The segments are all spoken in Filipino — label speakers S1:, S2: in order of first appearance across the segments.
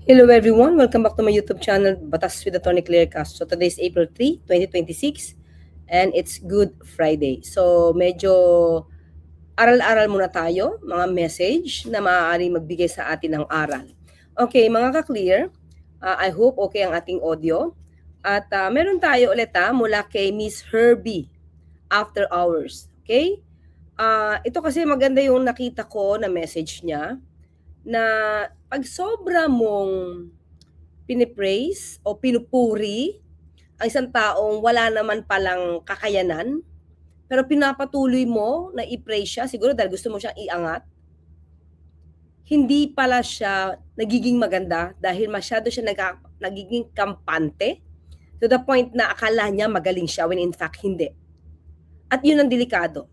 S1: Hello everyone, welcome back to my YouTube channel, Batas with Attorney Claire Castro. Today is April 3, 2026 and it's Good Friday. So medyo aral-aral muna tayo, mga message na maaari magbigay sa atin ng aral. Okay, mga ka-clear, I hope okay ang ating audio. At meron tayo ulit mula kay Miss Herbie, After Hours. Okay? Ito kasi maganda yung nakita ko na message niya na pag sobra mong pinipraise o pinupuri ang isang taong wala naman palang kakayanan, pero pinapatuloy mo na i-praise siya, siguro dahil gusto mo siyang iangat, hindi pala siya nagiging maganda dahil masyado siya nagiging kampante to the point na akala niya magaling siya when in fact hindi. At yun ang delikado.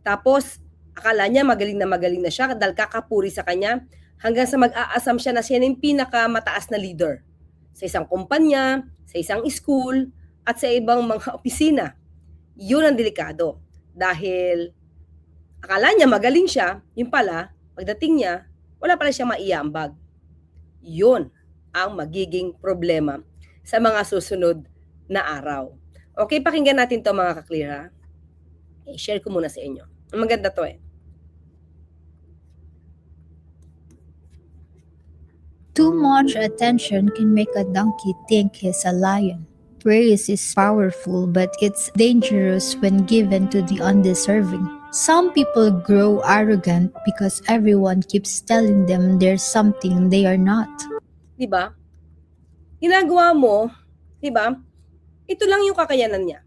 S1: Tapos, akala niya magaling na siya dahil kakapuri sa kanya hanggang sa mag-aasam siya na siya yung pinakamataas na leader sa isang kumpanya, sa isang school, at sa ibang mga opisina. Yun ang delikado. Dahil akala niya magaling siya, yun pala, pagdating niya, wala pala siya maiambag. Yun ang magiging problema sa mga susunod na araw. Okay, pakinggan natin to mga ka-clear ha. I-share ko muna sa inyo. Maganda to eh.
S2: Too much attention can make a donkey think he's a lion. Praise is powerful, but it's dangerous when given to the undeserving. Some people grow arrogant because everyone keeps telling them there's something they are not.
S1: Diba? Ginagawa mo, diba? Ito lang yung kakayanan niya.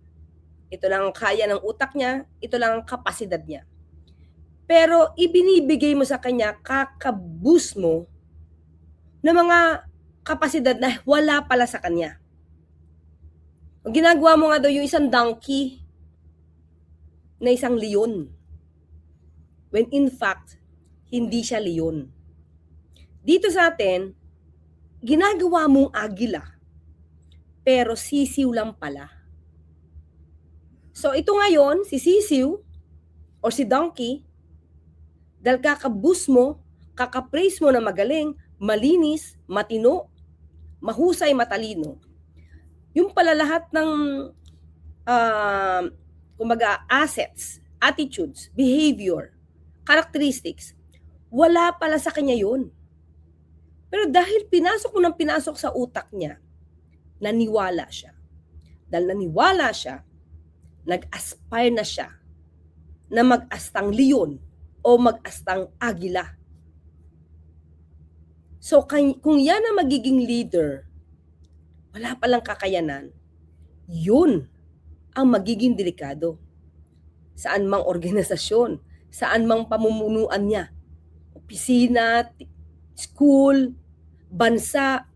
S1: Ito lang ang kaya ng utak niya, ito lang ang kapasidad niya. Pero ibinibigay mo sa kanya, kakaboost mo ng mga kapasidad na wala pala sa kanya. Ang ginagawa mo nga daw yung isang donkey na isang leon. When in fact, hindi siya leon. Dito sa atin, ginagawa mong agila, pero sisiw lang pala. So ito ngayon, si sisiw or si donkey, dahil kakaboost mo, kakapraise mo na magaling, malinis, matino, mahusay, matalino. Yung pala lahat ng kumbaga assets, attitudes, behavior, characteristics, wala pala sa kanya yun. Pero dahil pinasok mo ng pinasok sa utak niya, naniwala siya. Dahil naniwala siya, nag-aspire na siya na mag-astang leon o mag-astang agila. So kung yan ang magiging leader, wala palang kakayanan, yun ang magiging delikado. Saan mang organisasyon, saan mang pamumunuan niya, opisina, school, bansa.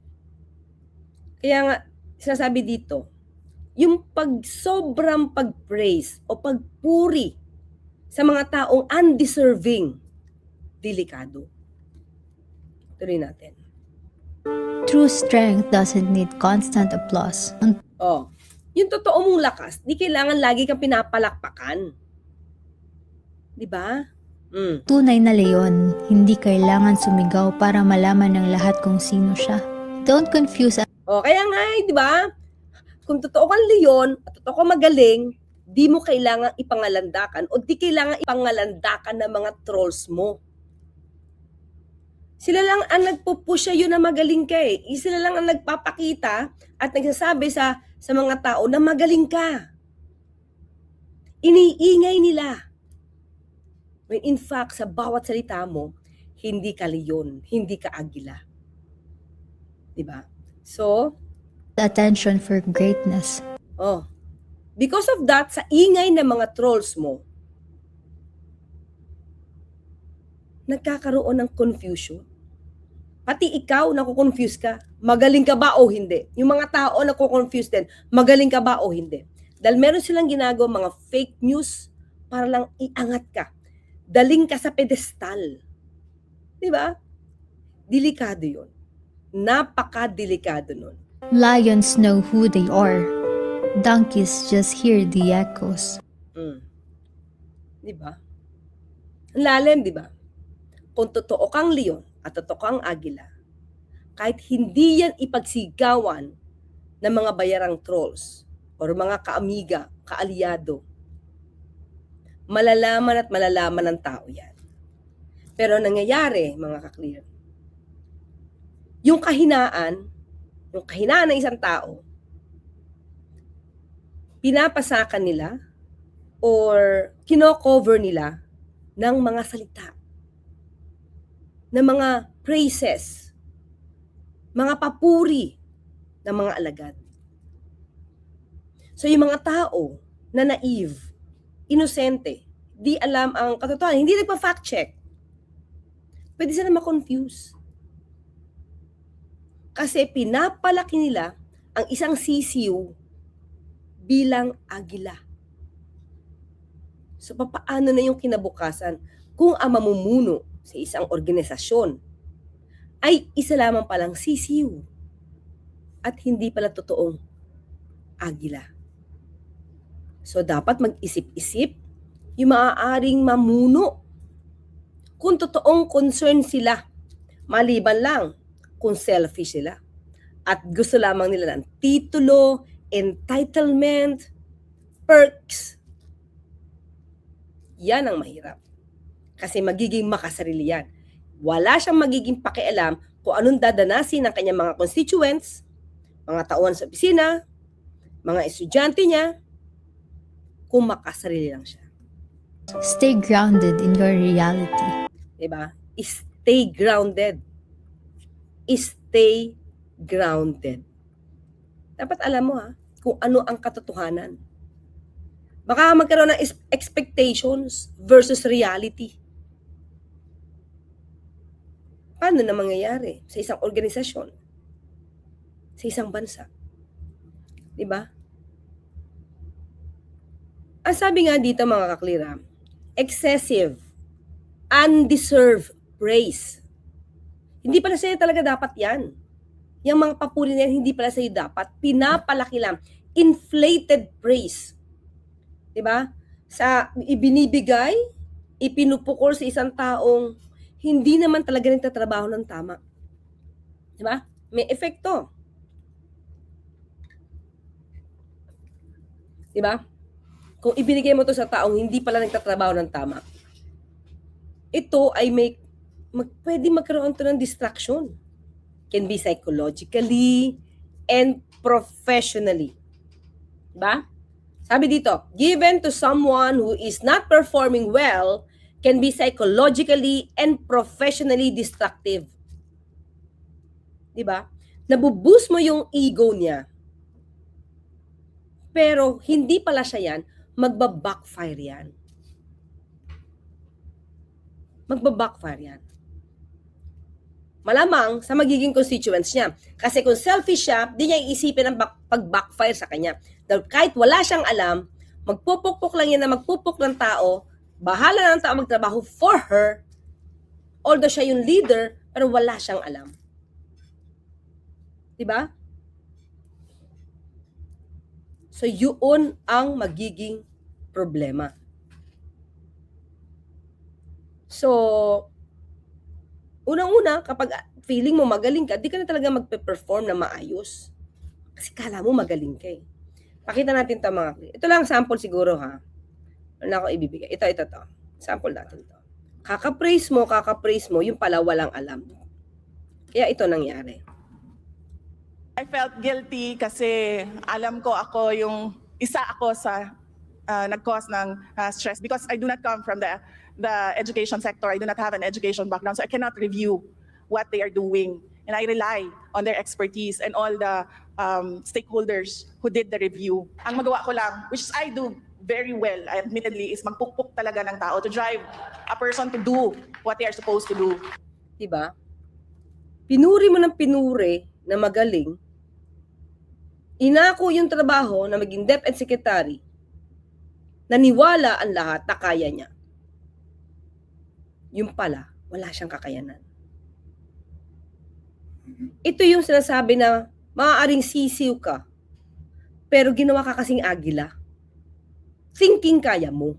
S1: Kaya nga, sinasabi dito, yung sobrang pag-praise o pagpuri sa mga taong undeserving, delikado. Tuloy natin.
S2: True strength doesn't need constant applause.
S1: Yung totoo mong lakas, di kailangan lagi kang pinapalakpakan. Di ba?
S2: Tunay na leon, hindi kailangan sumigaw para malaman ng lahat kung sino siya. Don't confuse.
S1: Kaya nga, di ba? Kung totoo kang leon at totoo kang magaling, di mo kailangan ipangalandakan o di kailangan ipangalandakan ng mga trolls mo. Sila lang ang nagpo-push sa'yo na magaling ka eh. Sila lang ang nagpapakita at nagsasabi sa mga tao na magaling ka. Iniingay nila. When in fact, sa bawat salita mo, hindi ka leon, hindi ka agila. Diba? So,
S2: Attention for greatness.
S1: Because of that, sa ingay ng mga trolls mo, nagkakaroon ng confusion. Pati ikaw, nakukonfuse ka. Magaling ka ba o hindi? Yung mga tao nakukonfuse din. Magaling ka ba o hindi? Dahil meron silang ginagawa mga fake news para lang iangat ka. Daling ka sa pedestal. Diba? Delikado yun. Napaka-delikado nun.
S2: Lions know who they are. Donkeys just hear the echoes.
S1: Diba? Ang lalim, diba? Kung totoo kang leon at totoo kang agila, kahit hindi yan ipagsigawan ng mga bayarang trolls or mga kaamiga, kaalyado, malalaman at malalaman ng tao yan. Pero nangyayari, mga ka-clear, yung kahinaan ng isang tao, pinapasakan nila or kino-cover nila ng mga salita, ng mga praises, mga papuri ng mga alagad. So yung mga tao na naive, inosente, di alam ang katotohanan, hindi nagpa-fact check, pwede sila ma-confuse. Kasi pinapalaki nila ang isang sisiw bilang agila. So papaano na yung kinabukasan kung ang mamumuno sa isang organisasyon ay isa lamang palang sisiw at hindi pala totoong agila. So dapat mag-isip-isip yung maaaring mamuno kung totoong concern sila, maliban lang kung selfish sila at gusto lamang nila ng titulo, entitlement, perks. Yan ang mahirap. Kasi magiging makasarili yan. Wala siyang magiging pakialam kung anong dadanasin ng kanyang mga constituents, mga tauhan sa opisina, mga estudyante niya, kung makasarili lang siya.
S2: Stay grounded in your reality.
S1: Diba? Stay grounded. Stay grounded. Dapat alam mo kung ano ang katotohanan. Baka magkaroon ng expectations versus reality. Paano na mangyayari sa isang organisasyon? Sa isang bansa? Diba? Ang sabi nga dito mga kaklira, excessive, undeserved praise. Hindi pala sa'yo talaga dapat yan. Yung mga papuri na yan, hindi pala sa'yo dapat. Pinapalaki lang. Inflated praise. Diba? Sa ibinibigay, ipinupukol sa isang taong hindi naman talaga nagtatrabaho ng tama. Diba? May epekto. Diba? Kung ibinigay mo to sa taong hindi pala nagtatrabaho ng tama, ito ay pwede magkaroon to ng distraction. Can be psychologically and professionally. Diba? Sabi dito, given to someone who is not performing well can be psychologically and professionally destructive. Diba? Nabuboost mo yung ego niya. Pero hindi pala siya yan, magba-backfire yan. Magba-backfire yan. Malamang sa magiging constituents niya. Kasi kung selfish siya, di niya iisipin ang pag-backfire sa kanya. Dahil kahit wala siyang alam, magpupukpok lang yan na magpupuk ng tao, bahala ng tao magtrabaho for her, although siya yung leader, pero wala siyang alam. Diba? So, yun ang magiging problema. So, unang-una, kapag feeling mo magaling ka, di ka na talaga magpe-perform na maayos. Kasi kala mo magaling ka eh. Pakita natin ito mga ito lang sample siguro ha. Ano ako ibibigay? Ito to. Sample natin to. Kaka-praise mo, yung pala walang alam. Kaya ito nangyari.
S3: I felt guilty kasi alam ko ako yung isa ako sa nag-cause ng stress because I do not come from the education sector. I do not have an education background, so I cannot review what they are doing. And I rely on their expertise and all the stakeholders who did the review. Ang magawa ko lang, which I do very well, admittedly, is magpukpuk talaga ng tao to drive a person to do what they are supposed to do.
S1: Diba? Pinuri mo ng pinuri na magaling, inako yung trabaho na maging DepEd Secretary, naniwala ang lahat na kaya niya. Yung pala, wala siyang kakayanan. Ito yung sinasabi na maaaring sisiw ka, pero ginawa ka kasing agila. Thinking kaya mo.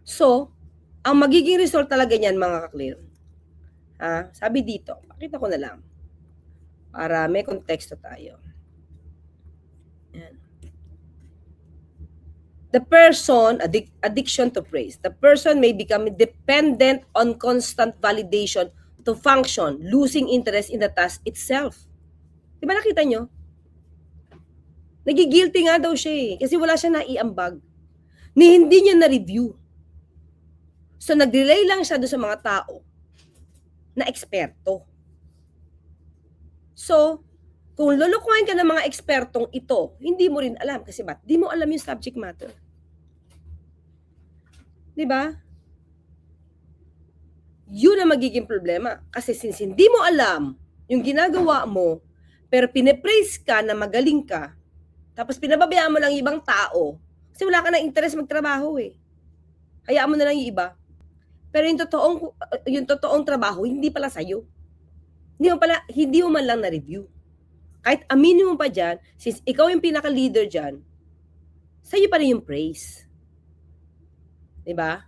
S1: So, ang magiging result talaga niyan mga ka-clear. Sabi dito, pakita ko na lang. Para may konteksto tayo. Yan. The person, addiction to praise. The person may become dependent on constant validation to function, losing interest in the task itself. Diba nakita nyo? Nagigilty nga daw siya kasi wala siya naiambag. Hindi niya na-review. So nag-relay lang siya doon sa mga tao na eksperto. So, kung lulukuhan ka ng mga ekspertong ito, hindi mo rin alam. Kasi ba't? Di mo alam yung subject matter. Diba? Yun ang magiging problema. Kasi since hindi mo alam yung ginagawa mo, pero pinipraise ka na magaling ka, tapos pinababayaan mo lang yung ibang tao, kasi wala ka na interest magtrabaho Hayaan mo na lang yung iba. Pero yung totoong trabaho, hindi pala sa'yo. Hindi mo man lang na-review. Kahit aminin mo pa dyan, since ikaw yung pinaka-leader dyan, sa'yo pa rin yung praise. Diba?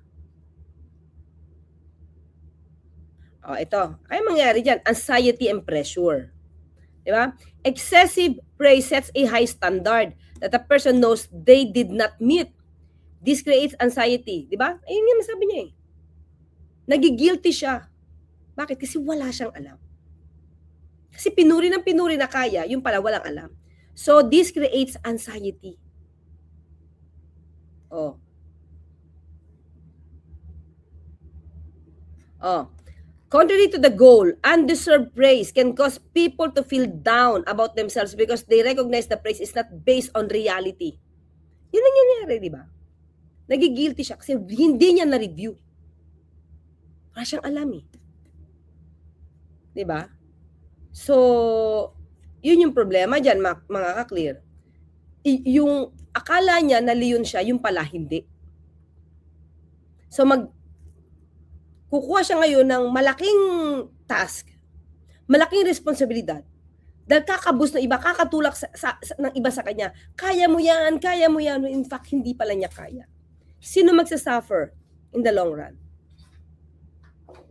S1: Ito. Ay mangyari dyan, anxiety and pressure. Diba? Excessive praise sets a high standard that a person knows they did not meet. This creates anxiety. Diba? Ayun yung masabi niya Nagigilty siya. Bakit? Kasi wala siyang alam. Kasi pinuri na kaya, yung pala walang alam. So, this creates anxiety. Contrary to the goal, undeserved praise can cause people to feel down about themselves because they recognize the praise is not based on reality. Yun ang nangyayari, di ba? Nagigilty siya kasi hindi niya na-review. Wala siyang alam Di ba? So, yun yung problema dyan, mga ka-clear. Yung akala niya na leon siya, yung pala hindi. So, kukuha siya ngayon ng malaking task, malaking responsibilidad, dahil kakabus na iba, kakatulak ng iba sa kanya. Kaya mo yan. In fact, hindi pala niya kaya. Sino magsasuffer in the long run?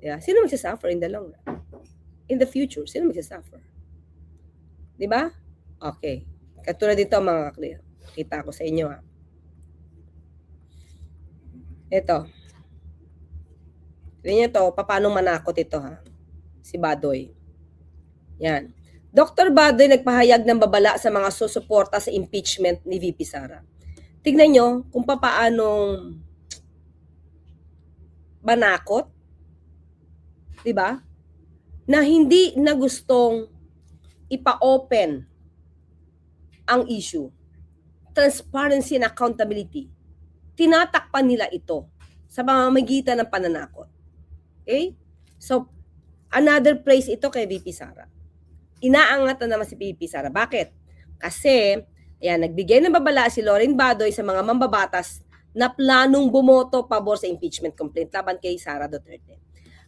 S1: Yeah. Sino magsasuffer in the long run? In the future, sino magsasuffer? Diba? Okay. Katulad dito mga ka-clear. Kita ko sa inyo Ito. Tingnan niyo to, paano manakot ito Si Badoy. Yan. Dr. Badoy nagpahayag ng babala sa mga susuporta sa impeachment ni VP Sara. Tignan nyo kung paanong manakot, di ba? Na hindi na gustong ipa-open ang issue. Transparency and accountability. Tinatakpan nila ito sa pamamagitan ng pananakot. Okay? So, another praise ito kay VP Sara. Inaangat na naman si VP Sara. Bakit? Kasi, nagbigay ng babala si Lauren Badoy sa mga mambabatas na planong bumoto pabor sa impeachment complaint laban kay Sara Duterte.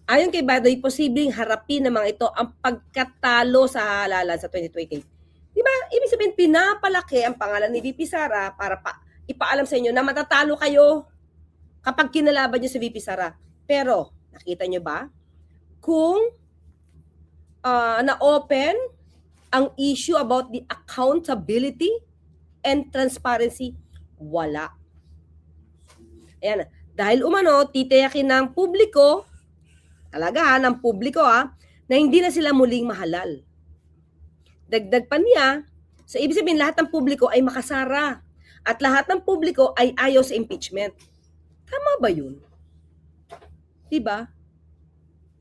S1: Ayon kay Badoy, posibleng harapin ng mga ito ang pagkatalo sa halalan sa 2028. Diba? Ibig sabihin, pinapalaki ang pangalan ni VP Sara para ipaalam sa inyo na matatalo kayo kapag kinalaban nyo si VP Sara. Pero, nakita nyo ba? Kung na-open ang issue about the accountability and transparency, wala. Ayan. Dahil titiyakin ng publiko, ng publiko na hindi na sila muling mahalal. Dagdag pa niya, so ibig sabihin lahat ng publiko ay makasara at lahat ng publiko ay ayaw sa impeachment. Tama ba yun? Diba?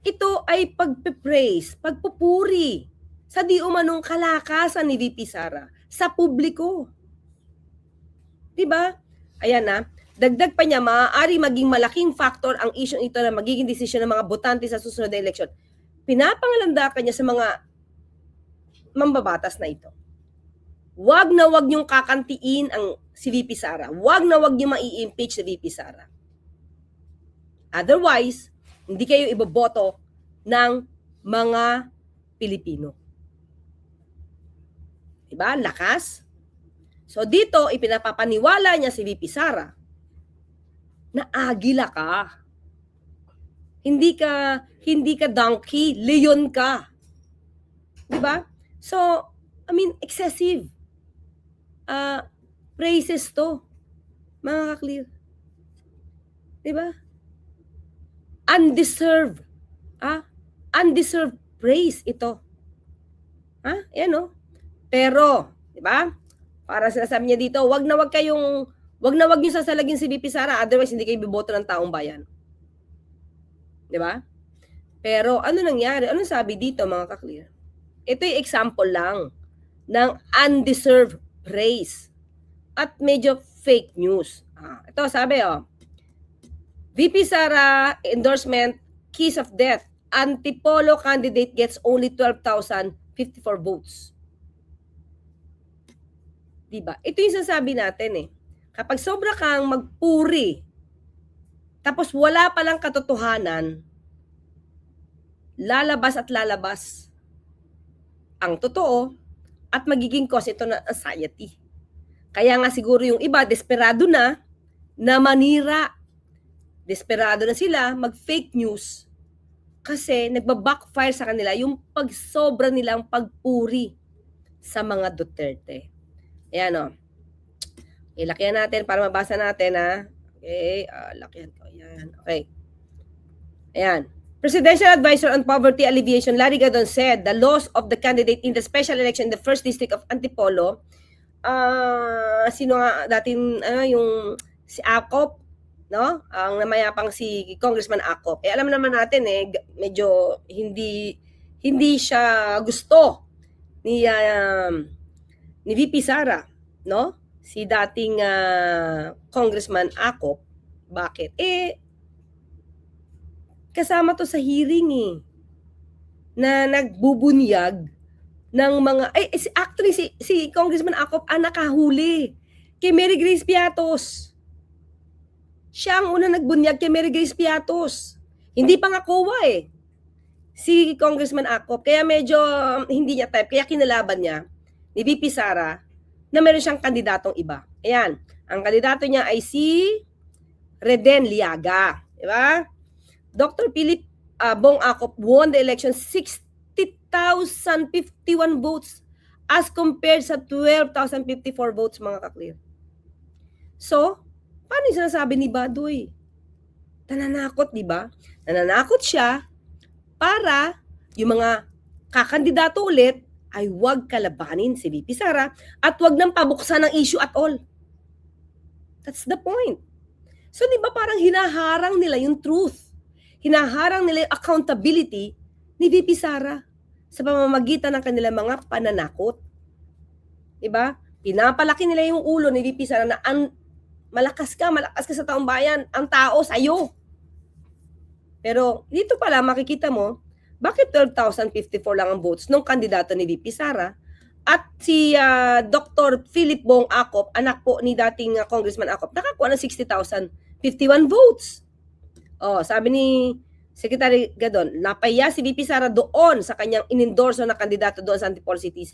S1: Ito ay pagpe-praise, pagpupuri sa di umanong kalakasan ni VP Sara sa publiko. Diba? Ayan dagdag pa niya, maaari maging malaking factor ang issue ito na magiging desisyon ng mga botante sa susunod na eleksyon. Pinapangalandakan niya sa mga mambabatas na ito. Wag na wag niyong kakantiin ang si VP Sara. Wag na wag niyong mai-impeach si VP Sara. Otherwise, hindi kayo iboboto ng mga Pilipino. Diba? Lakas. So dito, ipinapapaniwala niya si VP Sara na agila ka. Hindi ka donkey, leon ka. Diba? So, I mean, excessive praises to, mga ka-clear. Diba? Undeserved. Undeserved praise ito. Yan o. Pero, diba? Para sinasabi niya dito, wag na wag niyo sasalagin si VP Sara, otherwise hindi kayo biboto ng taong bayan. Diba? Pero ano nangyari? Ano sabi dito, mga ka-clear? Ito yung example lang ng undeserved praise at medyo fake news. Ito sabi VP Sara endorsement, kiss of death. Antipolo candidate gets only 12,054 votes. Diba? Ito yung sasabi natin Kapag sobra kang magpuri, tapos wala palang katotohanan, lalabas at lalabas ang totoo at magiging cause ito ng anxiety. Kaya nga siguro yung iba, desperado na manira. Desperado na sila mag-fake news kasi nagba-backfire sa kanila yung pagsobra nilang pagpuri sa mga Duterte. Ayan Ilakyan natin para mabasa natin Okay, lakyan ko. Ayan, okay. Ayan. Presidential Advisor on Poverty Alleviation Larry Gadon said the loss of the candidate in the special election in the 1st district of Antipolo, sino nga dating yung si Acop, no? Ang namayapang si Congressman Acop. Alam naman natin medyo hindi siya gusto ni VP Sara, no? Si dating Congressman Acop. Bakit? Kasama to sa hearing na nagbubunyag ng mga actually si Congressman Acop nakahuli kay Mary Grace Piatos. Siya ang unang nagbunyag kay Mary Grace Piatos. Hindi pa nga COA si Congressman Acop. Kaya medyo hindi niya type. Kaya kinalaban niya ni VP Sara na meron siyang kandidatong iba. Ayan. Ang kandidato niya ay si Reden Liaga. Diba? Dr. Philip Bong Acop won the election 60,051 votes as compared sa 12,054 votes, mga ka-clear. So, paano yung sinasabi ni Badoy? Nananakot, di ba? Nananakot siya para yung mga kakandidato ulit ay huwag kalabanin si VP Sara at huwag nang pabuksan ng issue at all. That's the point. So, di ba parang hinaharang nila yung truth? Hinaharang nila yung accountability ni VP Sara sa pamamagitan ng kanilang mga pananakot. Di ba? Pinapalaki nila yung ulo ni VP Sara na malakas ka sa taong bayan, ang tao sa'yo. Pero dito pala makikita mo, bakit 12,054 lang ang votes nung kandidato ni VP Sara at si Dr. Philip Bong Acop, anak po ni dating Congressman Acop, nakakuha ng 60,051 votes. Sabi ni Secretary Gadon, napaya si VP Sara doon sa kanyang inendorso na kandidato doon sa Antipolo City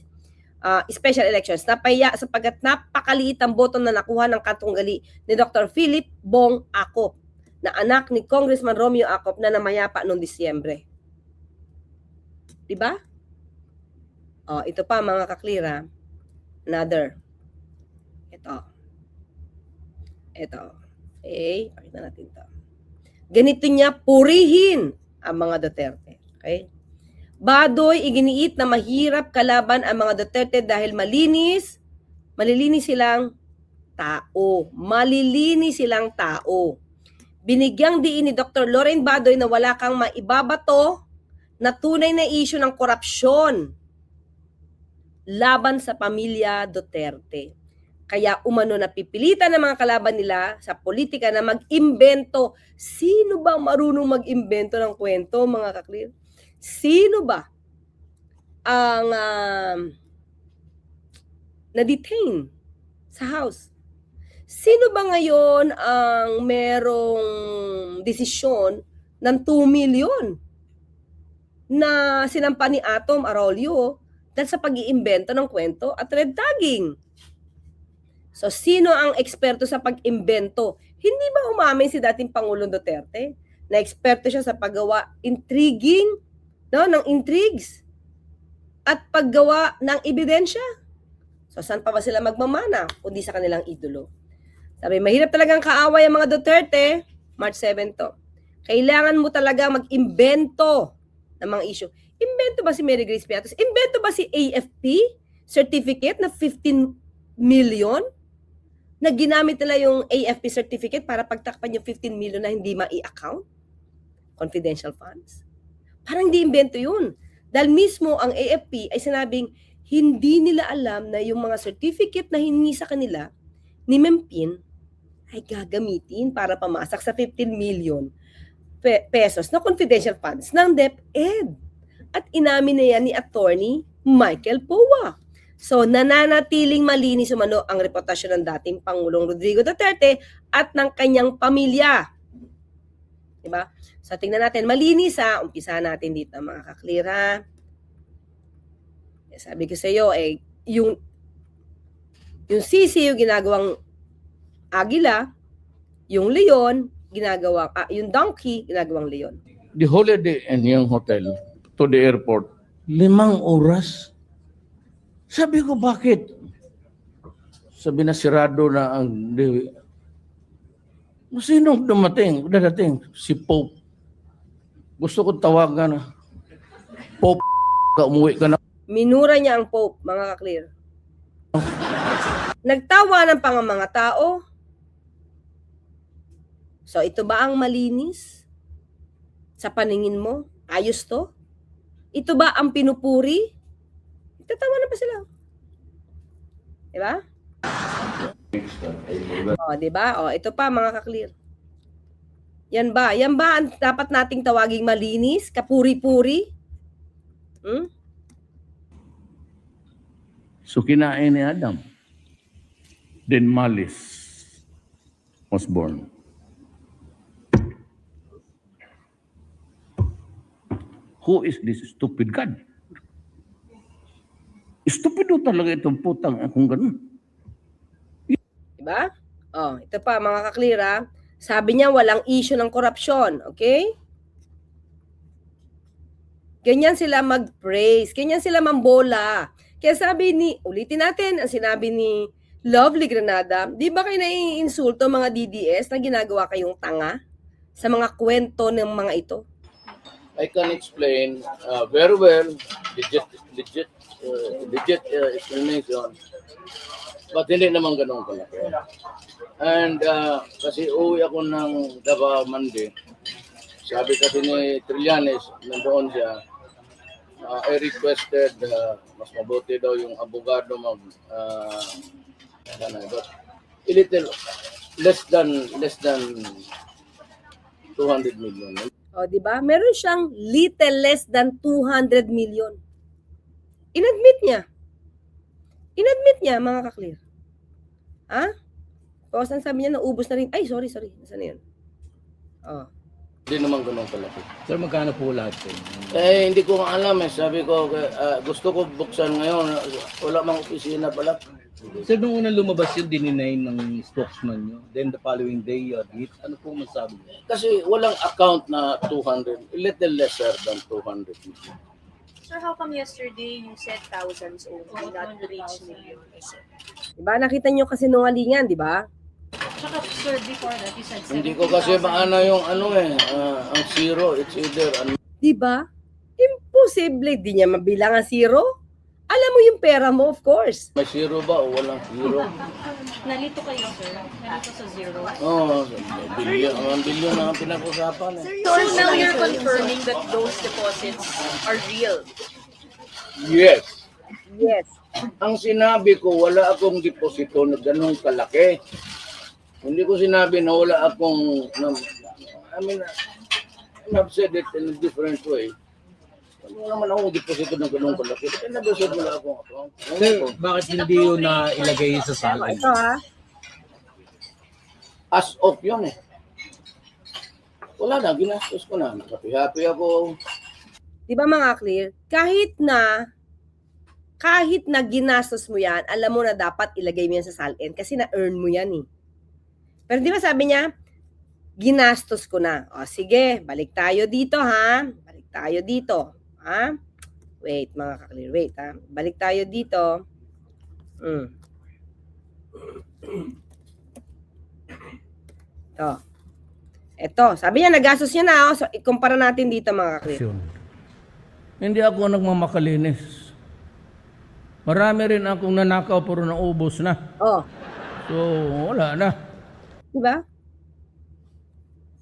S1: special elections. Napaya sapagkat napakaliit ang boto na nakuha ng katunggali ni Dr. Philip Bong Acop na anak ni Congressman Romeo Acop na namayapa noong Disyembre. Diba? Ito pa mga ka-clear Another. Ito. Okay, pakita natin ito. Ganito niya purihin ang mga Duterte. Okay? Badoy, iginiit na mahirap kalaban ang mga Duterte dahil malilinis silang tao. Malilinis silang tao. Binigyang diin ni Dr. Loren Badoy na wala kang maibabato na tunay na issue ng korupsyon laban sa pamilya Duterte. Kaya umano napipilitan ng mga kalaban nila sa politika na mag-imbento. Sino ba marunong mag-imbento ng kwento, mga ka-clear? Sino ba ang na-detain sa house? Sino ba ngayon ang merong desisyon ng 2 million na sinampa ni Atom Arroyo dahil sa pag-iimbento ng kwento at red tagging? So, sino ang eksperto sa pag-imbento? Hindi ba umamin si dating Pangulong Duterte na eksperto siya sa paggawa ng intrigues? at paggawa ng ebidensya. So, saan pa ba sila magmamana kundi sa kanilang idolo? Sabi, mahirap talagang kaaway ang mga Duterte. March 7 to. Kailangan mo talaga mag-imbento ng mga issue. Imbento ba si Mary Grace Piatos? Imbento ba si AFP certificate na 15 million? Na ginamit nila yung AFP certificate para pagtakpan yung 15 million na hindi mai-account? Confidential funds? Parang hindi imbento yun. Dahil mismo ang AFP ay sinabing hindi nila alam na yung mga certificate na hiningi sa kanila ni Mempin ay gagamitin para pamasak sa 15 million pesos na confidential funds ng DepEd. At inamin na yan ni Attorney Michael Poa. So, nananatiling malinis umano ang reputasyon ng dating Pangulong Rodrigo Duterte at ng kanyang pamilya. Diba? So, tingnan natin. Malinis ha. Umpisa natin dito mga kaklear ha. Sabi ko sa iyo, yung sisiyo ginagawang agila, yung leon, ginagawang, yung donkey, ginagawang leon.
S4: The Holiday Inn yung hotel to the airport, 5 oras. Sabi ko, bakit? Sabi na sirado na ang... Sino dadating? Si Pope. Gusto ko tawagan na. Pope, umuwi ka na.
S1: Minura niya ang Pope, mga kaklear. Nagtawanan pa ng mga tao. So, ito ba ang malinis? Sa paningin mo? Ayos to? Ito ba ang pinupuri? Tatawanan pa sila. Diba? O, diba? O, ito pa, mga kaklear. Yan ba? Yan ba ang dapat nating tawaging malinis? Kapuri-puri?
S4: So kinain ni Adam. Then malice was born. Who is this stupid God? Stupido talaga itong putang akong ganun.
S1: Diba? Oh, ito pa mga kaklira. Sabi niya walang issue ng korupsyon. Okay? Ganyan sila mag-praise. Ganyan sila mambola. Kaya sabi ulitin natin ang sinabi ni Lovely Granada, di ba kayo naiinsulto mga DDS na ginagawa kayong tanga sa mga kwento ng mga ito?
S4: I can explain very well legit explanation, but hindi naman ganun kalaki. And kasi uwi ako ng Davao Monday, sabi kasi ni Trillanes, nandoon siya, I requested mas mabuti daw yung abogado but a little less than 200 million.
S1: O, di ba? Meron siyang little less than 200 million. Inadmit niya, mga kaklear. Ha? Tapos ang sabi niya, naubos na rin. Ay, sorry. Nasaan na yun? Oh.
S4: Hindi naman ganun kalaki.
S5: Sir, magkano po lahat po?
S4: Hindi ko alam eh. Sabi ko, gusto ko buksan ngayon. Wala mang opisina pala.
S5: Sir, nung unang lumabas yun, dininay ng spokesman nyo. Then the following day, hit. Ano po masabi niyo?
S4: Kasi walang account na 200. A little lesser than 200.
S6: Sir, how come yesterday you said thousands only, not reach millions?
S1: Diba? Nakita niyo kasi nungalingan, di ba?
S6: Tsaka, sir, before that, you said
S4: Hindi ko kasi maana yung ang zero. It's either
S1: Di ba? Imposible. Di niya mabilang ang zero. Alam mo yung pera mo, of course.
S4: may zero ba o walang zero.
S6: Nalito kayo, sir. Nalito sa zero.
S4: Billion na ang pinag-usapan eh.
S6: So now you're confirming that those deposits are real?
S4: Yes.
S1: Yes.
S4: Ang sinabi ko, wala akong deposito na ganun kalaki. Hindi ko sinabi na wala akong, I've said it in a different way. Wala naman akong deposito ng ganun kalaki. Kaya nag-usap wala akong account.
S5: Sir, bakit hindi yun na ilagay sa salin?
S1: Ito ha.
S4: As of yun eh. Wala na, ginastos ko na. Happy ako.
S1: Di ba mga clear? Kahit na ginastos mo yan, alam mo na dapat ilagay mo yan sa SALN kasi na-earn mo yan eh. Pero di ba sabi niya, ginastos ko na. O sige, balik tayo dito ha. Balik tayo dito. Ha? Wait, mga ka-clear. Wait, ha. Balik tayo dito. Ito, sabi niya, nagastos niya na. So, ikumpara natin dito, mga ka-clear.
S4: Hindi ako nagmamakalinis. Marami rin akong nanakaw pero naubos na.
S1: Oh,
S4: So, wala na.
S1: di ba?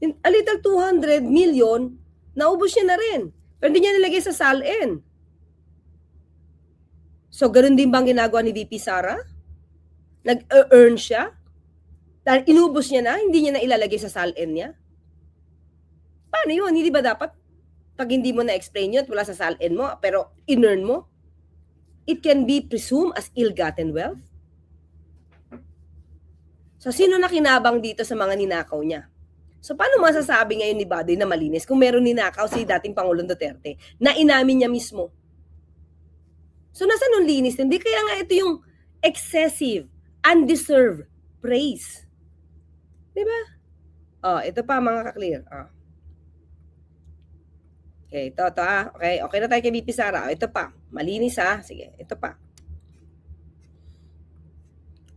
S1: A little 200 million, naubos niya na rin. Pero hindi niya nilagay sa SALN. So, ganun din bang ginagawa ni VP Sara? Nag-earn siya? Dahil inubos niya na, hindi niya na ilalagay sa SALN niya? Paano yun? Hindi ba dapat pag hindi mo na-explain yun at wala sa SALN mo, pero in-earn mo, it can be presumed as ill-gotten wealth? So, sino na kinabang dito sa mga ninakaw niya? So, paano masasabi ngayon ni Badoy na malinis kung meron ninakaw si dating Pangulong Duterte na inamin niya mismo? So, nasa nung linis? Hindi kaya nga ito yung excessive, undeserved praise. Diba? Oh, ito pa mga ka-clear. Oh. Okay, ito Okay, okay na tayo kay VP Sara. Oh, ito pa. Malinis ha. Sige, ito pa.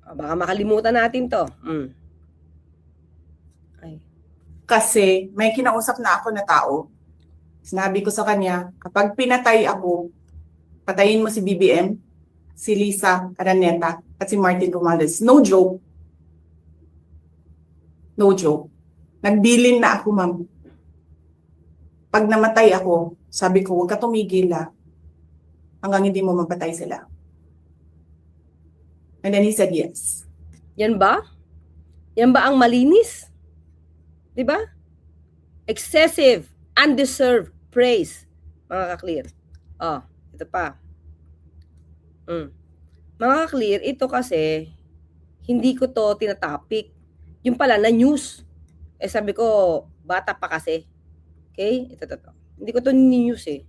S1: Oh, baka makalimutan natin to. Ay.
S3: Kasi may kinausap na ako na tao. Sinabi ko sa kanya, kapag pinatay ako, patayin mo si BBM, si Lisa Araneta, at si Martin Romualdez. No joke. No joke. Nagbilin na ako, ma'am. Pag namatay ako, sabi ko, huwag ka tumigil hanggang hindi mo mapatay sila. And then he said yes.
S1: Yan ba? Yan ba ang malinis? 'Di ba? Excessive, undeserved praise. Mga ka-clear. Oh, ito pa. Mga ka-clear, ito kasi hindi ko to tinatopic. Yung pala na news. Sabi ko, bata pa kasi. Okay? Ito. Hindi ko to ni-news eh.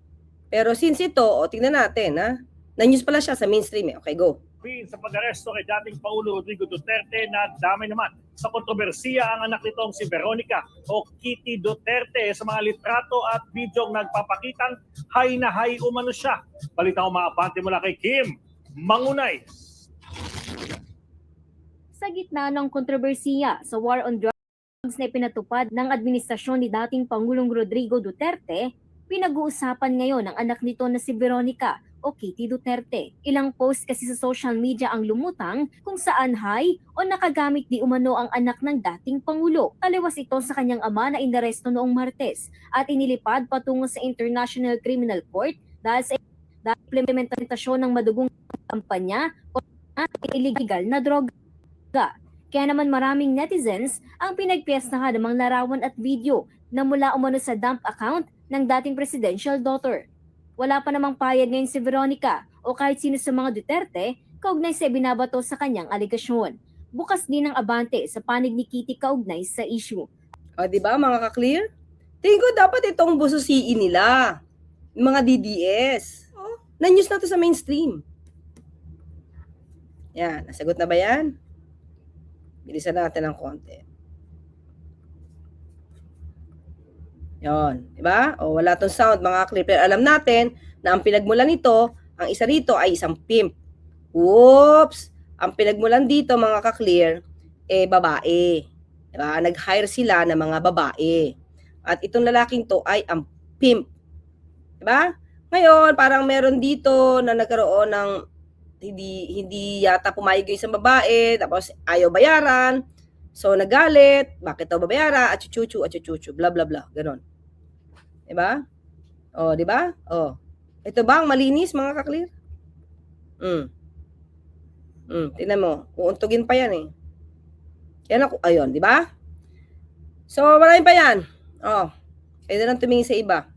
S1: Pero since ito, tingnan natin ha. Na-news pala siya sa mainstream eh. Okay, go.
S7: Sa pag-aresto kay dating Paulo Rodrigo Duterte na dami naman sa kontrobersiya ang anak nitong si Veronica o Kitty Duterte sa mga litrato at bidyong nagpapakitang high na high umano siya. Balitang umaabante mula kay Kim Mangunay.
S8: Sa gitna ng kontrobersiya sa war on drugs na ipinatupad ng administrasyon ni dating Pangulong Rodrigo Duterte, pinag-uusapan ngayon ang anak nito na si Veronica o Kitty Duterte. Ilang post kasi sa social media ang lumutang kung saan high o nakagamit di umano ang anak ng dating Pangulo. Taliwas ito sa kanyang ama na inaresto noong Martes at inilipad patungo sa International Criminal Court dahil sa implementasyon ng madugong kampanya o illegal na droga. Kaya naman maraming netizens ang pinagpiestahan ng mga larawan at video na mula umano sa dump account ng dating presidential daughter. Wala pa namang payag ngayon si Veronica o kahit sino sa mga Duterte kaugnay sa binabato sa kanyang aligasyon. Bukas din ang abante sa panig ni Kitty kaugnay sa issue.
S1: O, di ba mga ka-clear? Tingin ko dapat itong bususiin nila. Yung mga DDS. Oh, na-news na to sa mainstream. Yan, nasagot na ba yan? Bilisan natin ng konti. Yon, di ba? O wala tong sound mga ka-clear. Pero alam natin na ang pinagmulan nito, ang isa rito ay isang pimp. Whoops! Ang pinagmulan dito mga ka-clear, babae. Diba? Nag-hire sila ng mga babae. At itong lalaking to ay ang pimp. Diba? Ngayon, parang meron dito na nagkaroon ng hindi yata pumayag yung isang babae, tapos ayaw bayaran. So, nagalit, bakit daw babayaran, at chuchu, blah, blah, blah, ganon. Diba? O, diba? O. Ito ba ang malinis, mga ka-clear? Tingnan mo, uuntugin pa yan eh. Yan ako, ayun, diba? So, marami pa yan. O, pwede lang tumingin sa iba.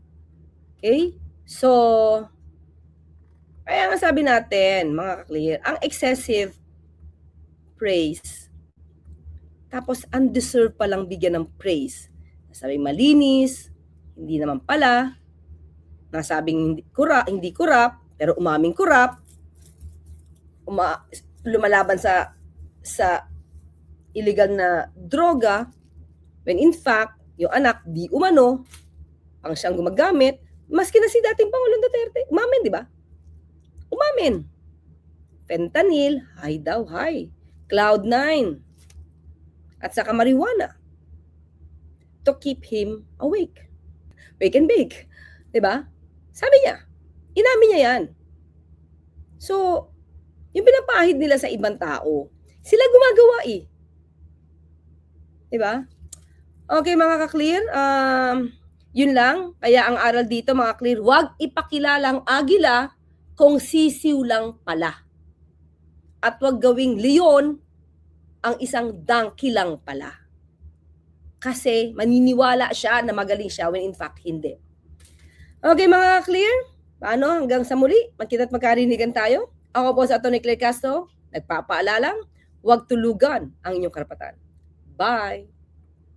S1: Okay? So, kaya nga sabi natin, mga ka-clear, ang excessive praise, tapos undeserved palang bigyan ng praise. Nasabing malinis, hindi naman pala. Nasabing hindi corrupt, pero umaming corrupt. Lumalaban sa illegal na droga, when in fact, yung anak di umano, ang siyang gumagamit Maski na si dating Pangulong Duterte, umamin, di ba? Umamin. Fentanyl, high daw, high. Cloud9. At saka marijuana. To keep him awake. Wake and bake. Di ba? Sabi niya. Inamin niya yan. So, yung pinapahid nila sa ibang tao, sila gumagawa eh. Di ba? Okay mga ka-clear, yun lang. Kaya ang aral dito mga clear, huwag ipakilalang agila kung sisiw lang pala. At huwag gawing leon ang isang donkey lang pala. Kasi maniniwala siya na magaling siya when in fact hindi. Okay mga clear, paano hanggang sa muli, magkita at magkarinigan tayo. Ako po sa Atty. Claire Castro, nagpapaalalang, huwag tulugan ang inyong karapatan. Bye!